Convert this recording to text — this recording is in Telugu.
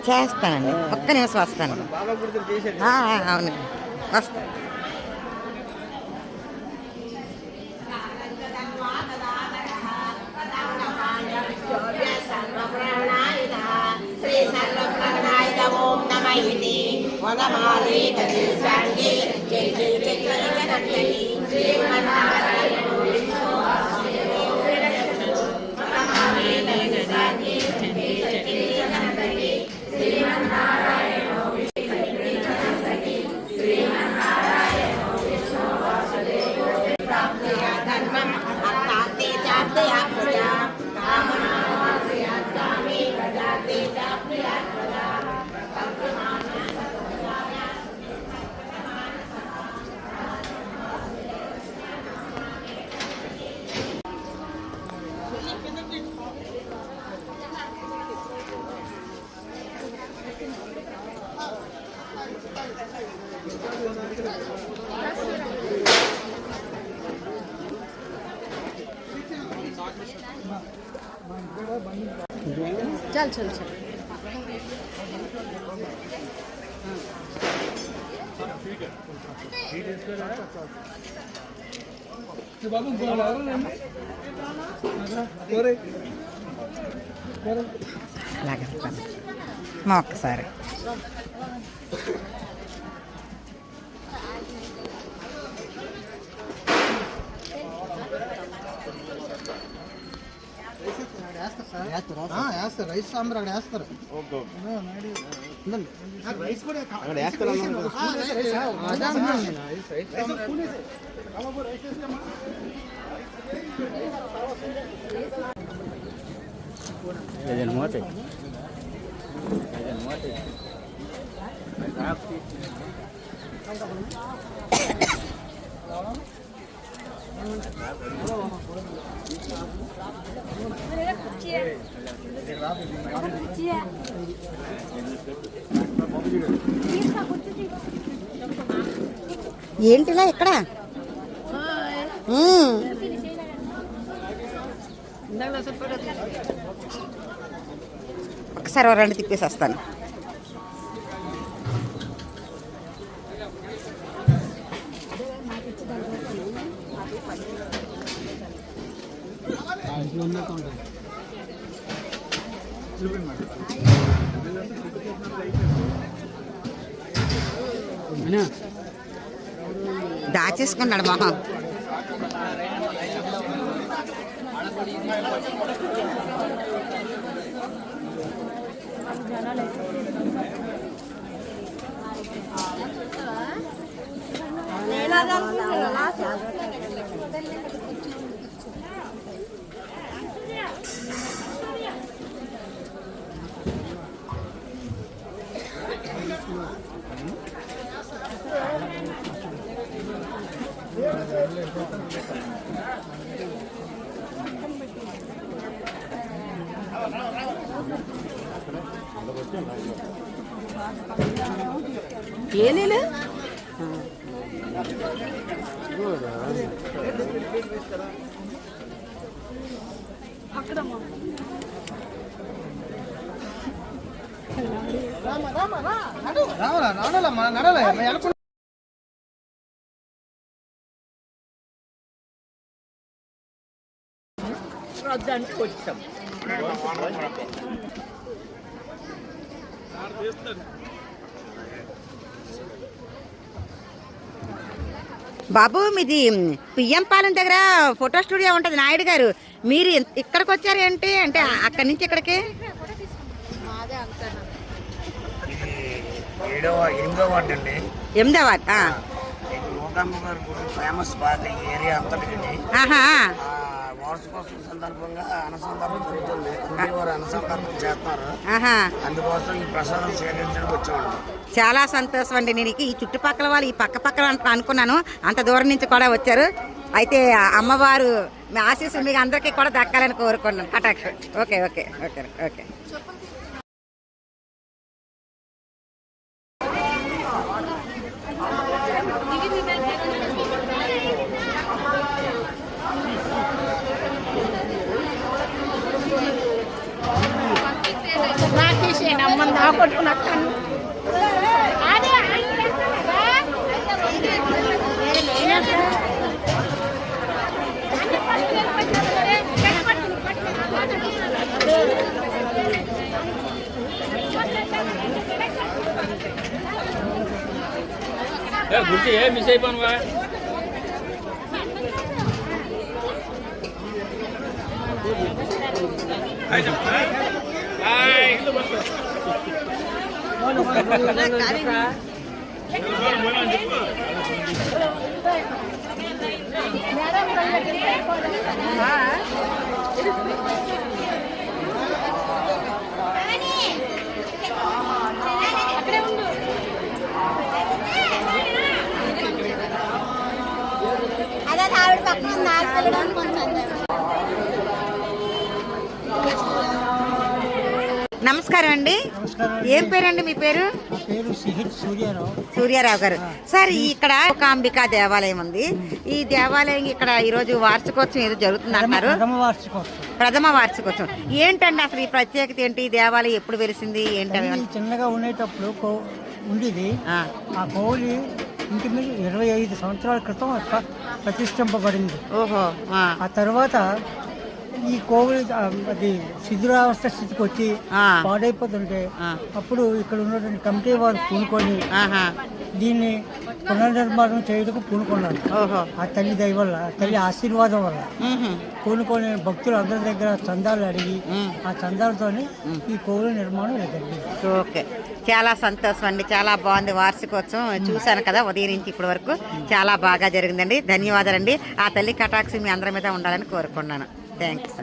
చేస్తానండి, ఒక్క నిమిషం వస్తాను. అవును, వస్తాను. चल चल चल అలాగే మా ఒక్కసారి రైస్ సాంబార్ అక్కడ వేస్తారు. రైస్ కూడా ఏంటిలా ఇక్కడ ఒకసారి రెండు తిప్పేసి వస్తాను. దాచేసుకున్నాడు మొహం. ಏನೇನು వద్దంటే వచ్చాం. బాబు మీది పిఎం పాలెం దగ్గర ఫోటో స్టూడియో ఉంటుంది నాయుడు గారు. మీరు ఇక్కడికి వచ్చారు ఏంటి? అంటే అక్కడి నుంచి ఇక్కడికి 8వ వార్డు అండి. 8వ వార్డు. ఫేమస్ బాగా ఏరియా అంతటి వార్షికోత్సవం సందర్భంగా అన్నసందర్భం జరుగుతుంది. వారు అన్నసందర్భం చేస్తున్నారు. అందుకోసం ఈ ప్రసాదం సేకరించడానికి వచ్చామండి. చాలా సంతోషం అండి. నేను ఈ చుట్టుపక్కల వాళ్ళు ఈ పక్కపక్కల అనుకున్నాను, అంత దూరం నుంచి కూడా వచ్చారు. అయితే అమ్మవారు మీ ఆశీస్సులు మీకు అందరికీ కూడా దక్కాలని కోరుకున్నాను. కటాక్ష. Okay okay okay okay. Rakesh నేను అమ్మని నా కొట్టుకుని అక్కను గుర్తు ఏ మిస్ అయిపోనువా అదే ఆవిడ పక్కన నాకు కొంచెం నమస్కారం అండి. ఏం పేరండి మీ పేరు? సూర్యారావు గారు. సార్ ఇక్కడ ఒక అంబికా దేవాలయం ఉంది. ఈ దేవాలయం ఇక్కడ ఈ రోజు వార్షికోత్సవం ఏదో జరుగుతుంది అంటున్నారు. ప్రథమ వార్షికోత్సవం ఏంటండి అసలు ఈ ప్రత్యేకత ఏంటి? ఈ దేవాలయం ఎప్పుడు వెలిసింది ఏంటి? చిన్నగా ఉండేటప్పుడు ఉండేది. ఆ కోవిలి ఇంటి మీద 25 సంవత్సరాల క్రితం ప్రతిష్ఠింపబడింది. ఓహో. ఆ తర్వాత ఈ కోవిలి అది శిథిలావస్థ స్థితికి వచ్చి పాడైపోతుంటే అప్పుడు ఇక్కడ ఉన్నటువంటి కమిటీ వారు పూనుకొని దీన్ని పునర్నిర్మాణం చేయడానికి పూనుకున్నారు. ఆ తల్లి దయ వల్ల, తల్లి ఆశీర్వాదం వల్ల పూనుకొని భక్తులు అందరి దగ్గర చందాలు అడిగి ఆ చందాలతోనే ఈ కోవిలి నిర్మాణం జరిగింది. ఓకే, చాలా సంతోషం అండి. చాలా బాగుంది వార్షికోత్సవం. చూశాను కదా ఉదయం నుంచి ఇప్పటి వరకు. చాలా బాగా జరిగిందండి. ధన్యవాదాలండి. ఆ తల్లి కటాక్షి మీ అందరి మీద ఉండాలని కోరుకున్నాను. థ్యాంక్స్.